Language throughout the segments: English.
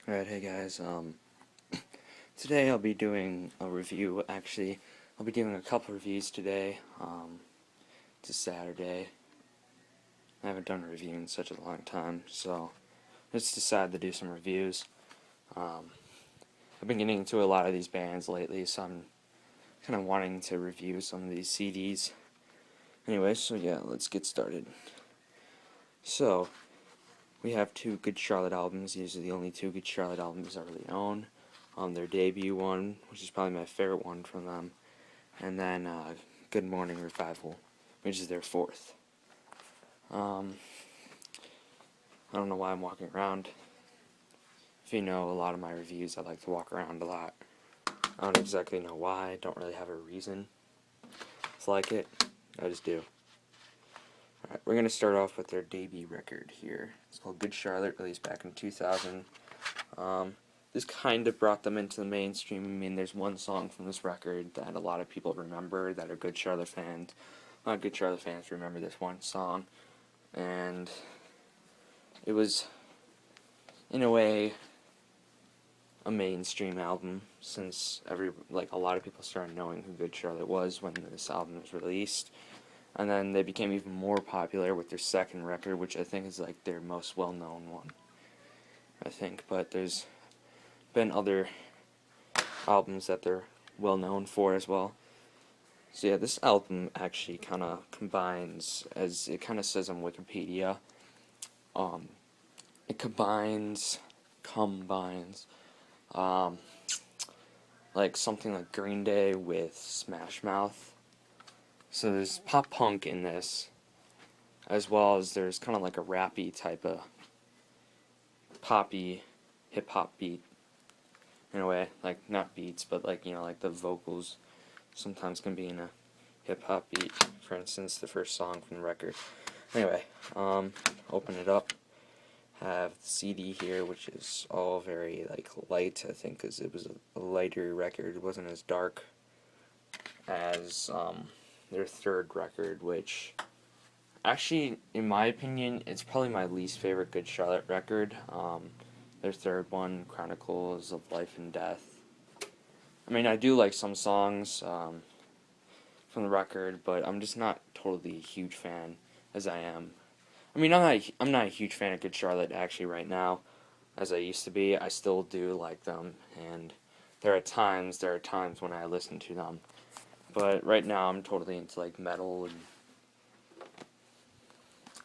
Alright, hey guys, today I'll be doing a review. Actually, I'll be doing a couple reviews today. It's a Saturday. I haven't done a review in such a long time, so I just decided to do some reviews. I've been getting into a lot of these bands lately, so I'm kind of wanting to review some of these CDs. Anyway, so yeah, let's get started. So, we have two Good Charlotte albums. These are the only two Good Charlotte albums I really own. Their debut one, which is probably my favorite one from them, and then Good Morning Revival, which is their fourth. I don't know why I'm walking around. If you know a lot of my reviews, I like to walk around a lot. I don't exactly know why. I don't really have a reason to like it. I just do. Alright, we're going to start off with their debut record here. It's called Good Charlotte, released back in 2000. This kind of brought them into the mainstream. I mean, there's one song from this record that a lot of people remember that are Good Charlotte fans. A lot of Good Charlotte fans remember this one song. And it was, in a way, a mainstream album, since a lot of people started knowing who Good Charlotte was when this album was released. And then they became even more popular with their second record, which I think is like their most well-known one, I think. But there's been other albums that they're well known for as well. So yeah, this album actually kind of combines, as it kind of says on Wikipedia, it combines, like something like Green Day with Smash Mouth. So there's pop punk in this, as well as there's kind of like a rappy type of poppy hip hop beat. In a way, like not beats, but like, you know, like the vocals sometimes can be in a hip hop beat. For instance, the first song from the record. Anyway, open it up. Have the CD here, which is all very like light. I think because it was a lighter record. It wasn't as dark as their third record, which actually, in my opinion, it's probably my least favorite Good Charlotte record. Their third one, Chronicles of Life and Death. I mean, I do like some songs from the record, but I'm just not totally a huge fan as I am. I mean, I'm not a huge fan of Good Charlotte actually right now, as I used to be. I still do like them, and there are times when I listen to them. But right now, I'm totally into like metal, and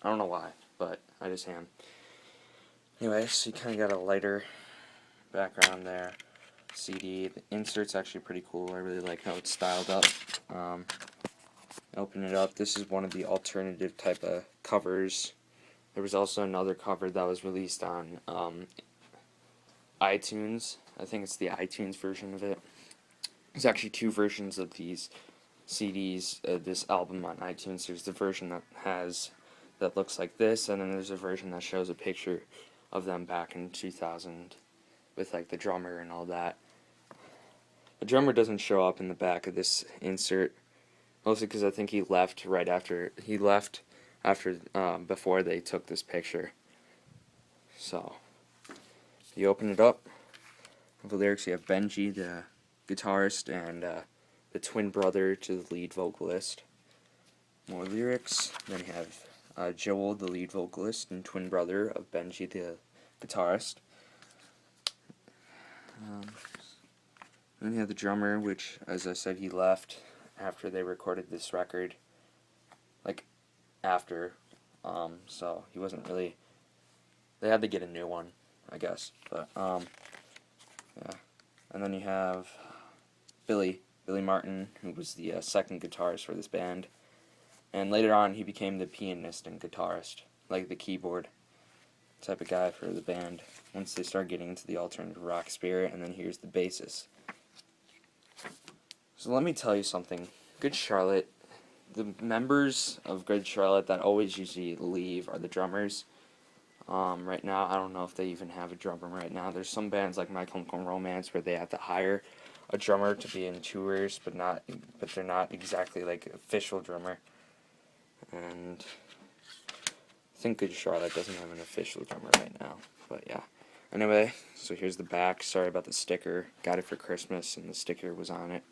I don't know why, but I just am. Anyway, so you kind of got a lighter background there. CD. The insert's actually pretty cool. I really like how it's styled up. Open it up. This is one of the alternative type of covers. There was also another cover that was released on iTunes. I think it's the iTunes version of it. There's actually two versions of these CDs, this album on iTunes. There's the version that looks like this, and then there's a version that shows a picture of them back in 2000 with like the drummer and all that. The drummer doesn't show up in the back of this insert, mostly because I think he left before they took this picture. So you open it up. The lyrics, you have Benji, the guitarist, and the twin brother to the lead vocalist. More lyrics. Then you have Joel, the lead vocalist, and twin brother of Benji, the guitarist. Then you have the drummer, which, as I said, he left after they recorded this record. Like, after. So he wasn't really... They had to get a new one, I guess. But, yeah. And then you have Billy Martin, who was the second guitarist for this band. And later on, he became the pianist and guitarist, like the keyboard type of guy for the band, once they start getting into the alternative rock spirit. And then here's the bassist. So let me tell you something. Good Charlotte, the members of Good Charlotte that always usually leave are the drummers. Right now, I don't know if they even have a drummer right now. There's some bands like My Chemical Romance where they have to hire a drummer to be in tours, but they're not exactly like an official drummer. And I think Good Charlotte doesn't have an official drummer right now. But yeah. Anyway, so here's the back. Sorry about the sticker. Got it for Christmas, and the sticker was on it.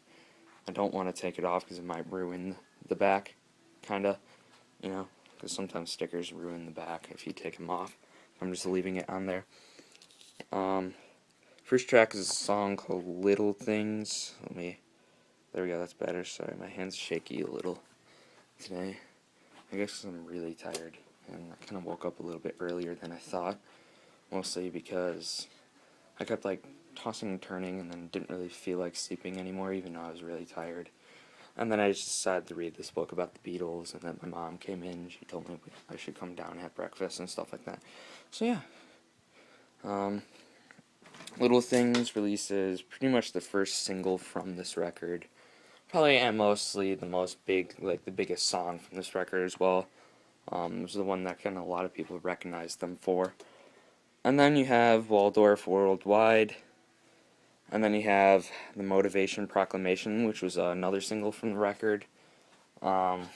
I don't want to take it off because it might ruin the back, kinda, you know, because sometimes stickers ruin the back if you take them off. I'm just leaving it on there. First track is a song called Little Things. There we go, that's better. Sorry, my hand's shaky a little today. I guess 'cause I'm really tired, and I kind of woke up a little bit earlier than I thought, mostly because I kept like tossing and turning and then didn't really feel like sleeping anymore, even though I was really tired. And then I just decided to read this book about the Beatles, and then my mom came in, she told me I should come down and have breakfast and stuff like that. So yeah. Little Things releases pretty much the first single from this record. Probably and mostly the most big, like the biggest song from this record as well. It was the one that kind of a lot of people recognized them for. And then you have Waldorf Worldwide. And then you have the Motivation Proclamation, which was another single from the record. And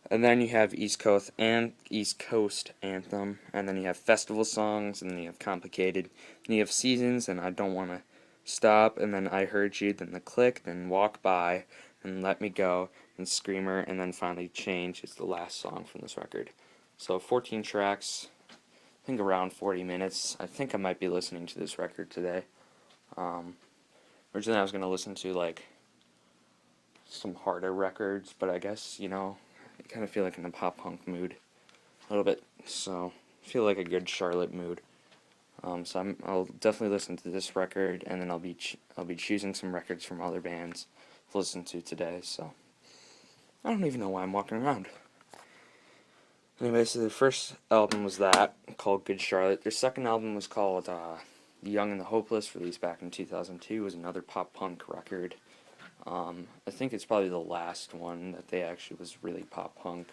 then you have East Coast Anthem, and then you have festival songs, and then you have Complicated, and you have Seasons, and I Don't Want to Stop, and then I Heard You, then The Click, then Walk By, and Let Me Go, and Screamer, and then finally Change is the last song from this record. So 14 tracks, I think around 40 minutes. I think I might be listening to this record today. Originally I was going to listen to like some harder records, but I guess, you know, I kind of feel like in a pop punk mood a little bit, so I feel like a good Charlotte mood. So I'll definitely listen to this record, and then I'll be choosing some records from other bands to listen to today. So I don't even know why I'm walking around. Anyway, so the first album was that, called Good Charlotte. Their second album was called The Young and the Hopeless, released back in 2002. It was another pop punk record. I think it's probably the last one that they actually was really pop punk.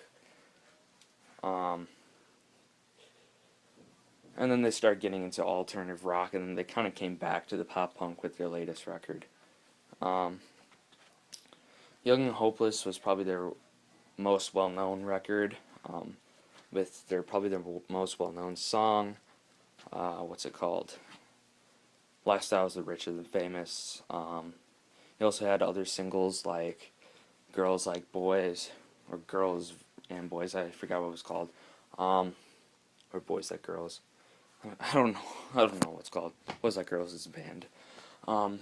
And then they started getting into alternative rock, and then they kind of came back to the pop punk with their latest record. Young and Hopeless was probably their most well-known record, with probably their most well-known song. What's it called? Lifestyle is the Rich and the Famous. He also had other singles like Girls Like Boys, or Girls and Boys, I forgot what it was called. Or Boys Like Girls. I don't know what's called. Boys Like Girls is a band. And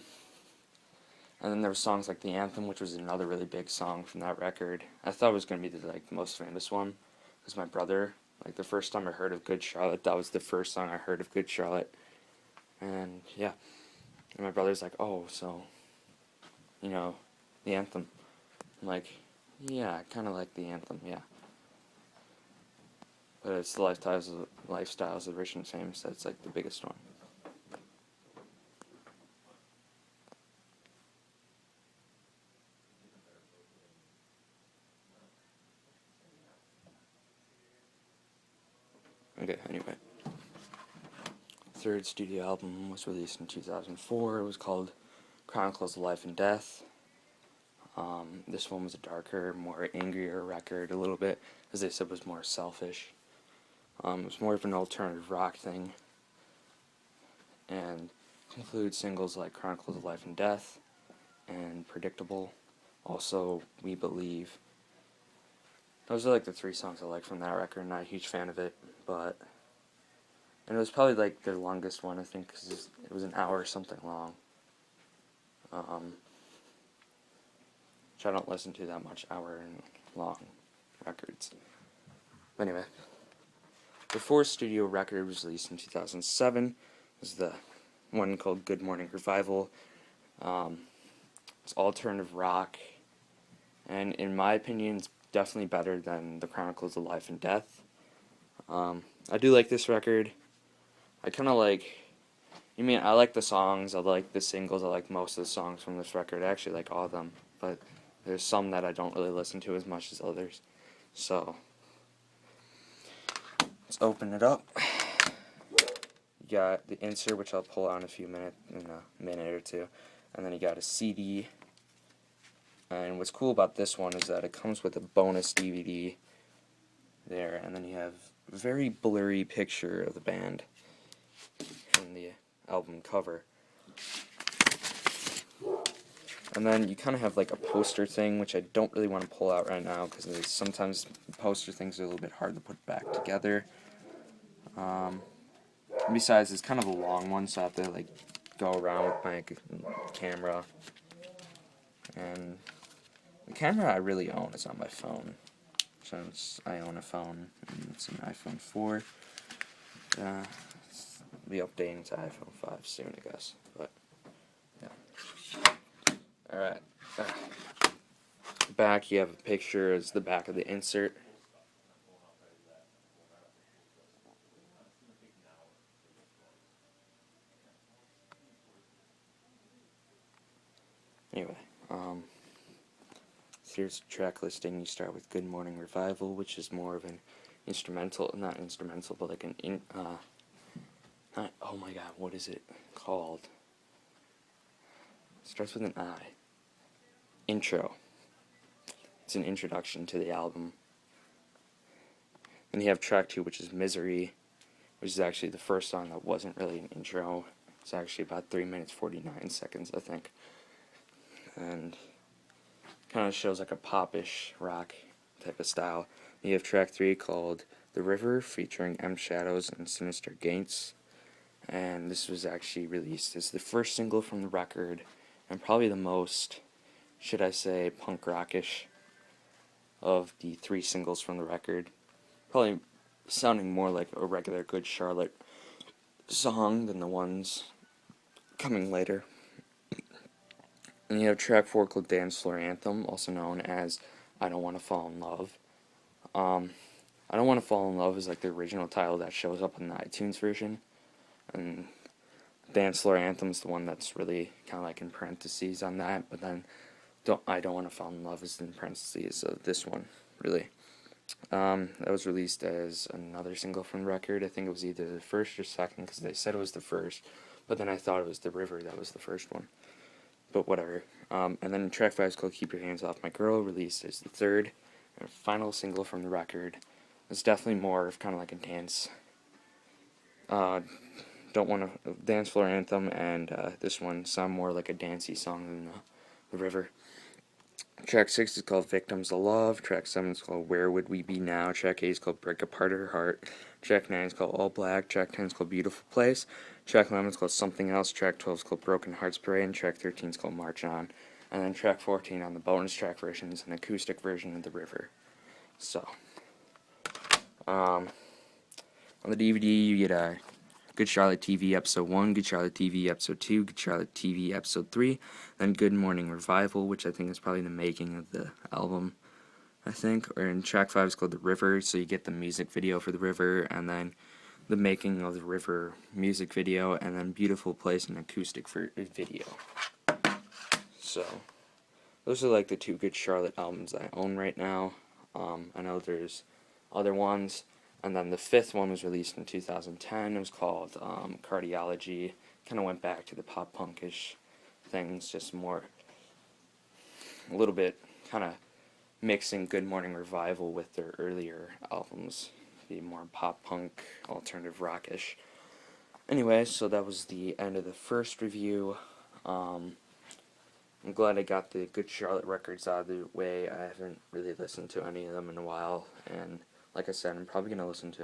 then there were songs like The Anthem, which was another really big song from that record. I thought it was going to be the most famous one, because my brother, the first time I heard of Good Charlotte, that was the first song I heard of Good Charlotte. And yeah, and my brother's like, oh, so, you know, The Anthem. I'm like, yeah, I kind of like The Anthem, yeah. But it's the Lifestyles of Rich and Famous that's the biggest one. Okay, anyway. Third studio album was released in 2004. It was called Chronicles of Life and Death. This one was a darker, more angrier record, a little bit, as they said, was more selfish. It was more of an alternative rock thing, and includes singles like Chronicles of Life and Death and Predictable. Also, We Believe. Those are the three songs I like from that record. Not a huge fan of it, and it was probably their longest one, I think, because it was an hour or something long. Which I don't listen to that much hour and long records. But anyway, the fourth studio record was released in 2007. It was the one called Good Morning Revival. It's alternative rock, and in my opinion, it's definitely better than the Chronicles of Life and Death. I do like this record. I kind of I like the songs, I like the singles, I like most of the songs from this record. I actually like all of them, but there's some that I don't really listen to as much as others. So, let's open it up. You got the insert, which I'll pull out in a minute or two, and then you got a CD. And what's cool about this one is that it comes with a bonus DVD there, and then you have a very blurry picture of the band. album cover. And then you kind of have like a poster thing, which I don't really want to pull out right now because sometimes poster things are a little bit hard to put back together. Besides, it's kind of a long one, so I have to like go around with my camera. And the camera I really own is on my phone, since I own a phone, and it's an iPhone 4. I'll be updating to iPhone 5 soon, I guess. But yeah. All right. Back, you have a picture as the back of the insert. Anyway, so here's a track listing. You start with Good Morning Revival, which is more of an instrumental, not instrumental, but like oh my god, what is it called? It starts with an I. Intro. It's an introduction to the album. Then you have track 2, which is Misery, which is actually the first song that wasn't really an intro. It's actually about 3 minutes 49 seconds, I think. And kind of shows like a popish rock type of style. You have track 3 called The River, featuring M Shadows and Sinister Gates. And this was actually released as the first single from the record, and probably the most, should I say, punk rockish of the 3 singles from the record. Probably sounding more like a regular Good Charlotte song than the ones coming later. And you have track 4 called Dance Floor Anthem, also known as I Don't Want to Fall in Love. I Don't Want to Fall in Love is like the original title that shows up in the iTunes version. And Dance Floor Anthem is the one that's really kind of like in parentheses on that. But then I Don't Want to Fall in Love is in parentheses of this one, really. That was released as another single from the record. I think it was either the first or second, because they said it was the first. But then I thought it was The River that was the first one. But whatever. And then track 5 is called Keep Your Hands Off My Girl, released as the third and final single from the record. It's definitely more of kind of like a dance. Don't Want to Dance Floor Anthem, and this one sound more like a dancey song than the River. Track 6 is called Victims of Love. Track 7 is called Where Would We Be Now. Track 8 is called Break Apart Her Heart. Track 9 is called All Black. Track 10 is called Beautiful Place. Track 11 is called Something Else. Track 12 is called Broken Hearts Parade. And track 13 is called March On. And then track 14 on the bonus track version is an acoustic version of The River. So, on the DVD you get a Good Charlotte TV Episode 1, Good Charlotte TV Episode 2, Good Charlotte TV Episode 3, then Good Morning Revival, which I think is probably the making of the album, I think. Or in track 5 is called The River, so you get the music video for The River, and then the making of The River music video, and then Beautiful Place and acoustic video. So, those are like the 2 Good Charlotte albums I own right now. I know there's other ones. And then the 5th one was released in 2010. It was called Cardiology. Kind of went back to the pop punkish things, just more, a little bit kind of mixing Good Morning Revival with their earlier albums, the more pop punk, alternative rockish. Anyway, so that was the end of the first review. I'm glad I got the Good Charlotte records out of the way. I haven't really listened to any of them in a while, and like I said, I'm probably going to listen to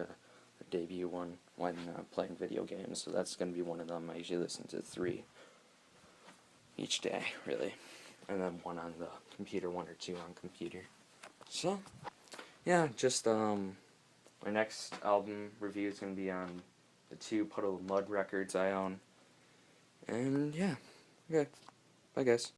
the debut one when playing video games, so that's going to be one of them. I usually listen to 3 each day, really, and then 1 on the computer, 1 or 2 on computer. So, yeah, just, my next album review is going to be on the 2 Puddle of Mudd records I own, and yeah, okay, bye guys.